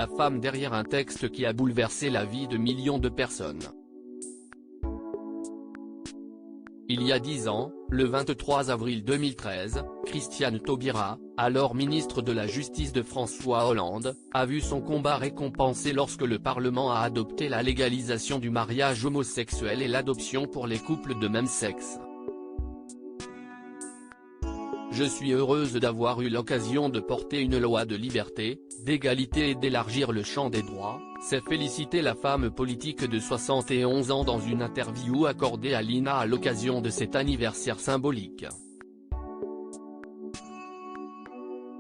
la femme derrière un texte qui a bouleversé la vie de millions de personnes. Il y a 10 ans, le 23 avril 2013, Christiane Taubira, alors ministre de la Justice de François Hollande, a vu son combat récompensé lorsque le Parlement a adopté la légalisation du mariage homosexuel et l'adoption pour les couples de même sexe. Je suis heureuse d'avoir eu l'occasion de porter une loi de liberté, d'égalité et d'élargir le champ des droits, s'est félicité la femme politique de 71 ans dans une interview accordée à l'INA à l'occasion de cet anniversaire symbolique.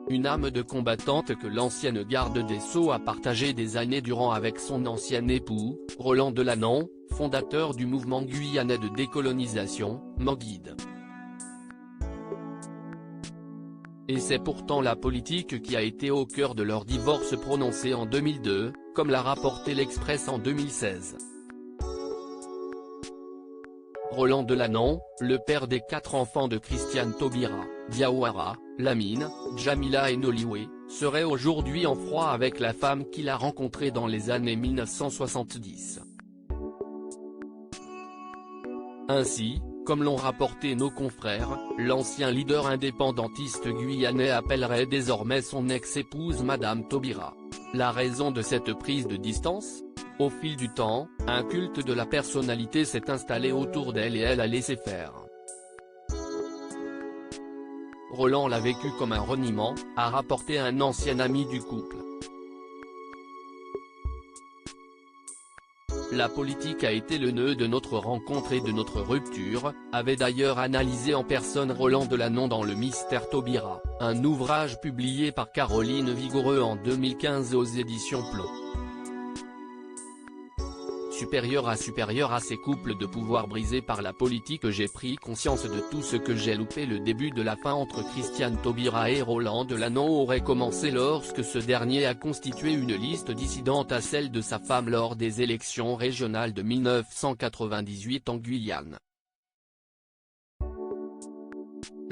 Une âme de combattante que l'ancienne garde des Sceaux a partagé des années durant avec son ancien époux, Roland Delanon, fondateur du mouvement guyanais de décolonisation, Moguide. Et c'est pourtant la politique qui a été au cœur de leur divorce prononcé en 2002, comme l'a rapporté l'Express en 2016. Roland Delanon, le père des 4 enfants de Christiane Taubira, Diawara, Lamine, Jamila et Noliwe, serait aujourd'hui en froid avec la femme qu'il a rencontrée dans les années 1970. Ainsi, comme l'ont rapporté nos confrères, l'ancien leader indépendantiste guyanais appellerait désormais son ex-épouse Madame Taubira. La raison de cette prise de distance ? Au fil du temps, un culte de la personnalité s'est installé autour d'elle et elle a laissé faire. Roland l'a vécu comme un reniement, a rapporté un ancien ami du couple. La politique a été le nœud de notre rencontre et de notre rupture, avait d'ailleurs analysé en personne Roland Delanon dans Le Mystère Taubira, un ouvrage publié par Caroline Vigoureux en 2015 aux éditions Plon. Supérieur à ces couples de pouvoir brisés par la politique, j'ai pris conscience de tout ce que j'ai loupé. Le début de la fin entre Christiane Taubira et Roland Delanon aurait commencé lorsque ce dernier a constitué une liste dissidente à celle de sa femme lors des élections régionales de 1998 en Guyane.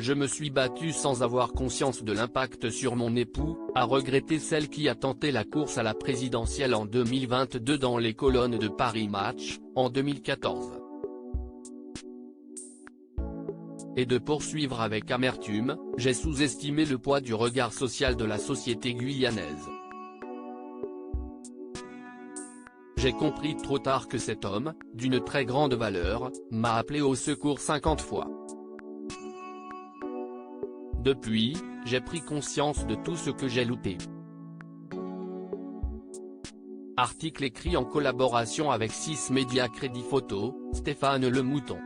Je me suis battu sans avoir conscience de l'impact sur mon époux, a regretté celle qui a tenté la course à la présidentielle en 2022 dans les colonnes de Paris Match, en 2014. Et de poursuivre avec amertume, j'ai sous-estimé le poids du regard social de la société guyanaise. J'ai compris trop tard que cet homme, d'une très grande valeur, m'a appelé au secours 50 fois. Depuis, j'ai pris conscience de tout ce que j'ai loupé. Article écrit en collaboration avec 6 médias Crédit Photo, Stéphane Le Mouton.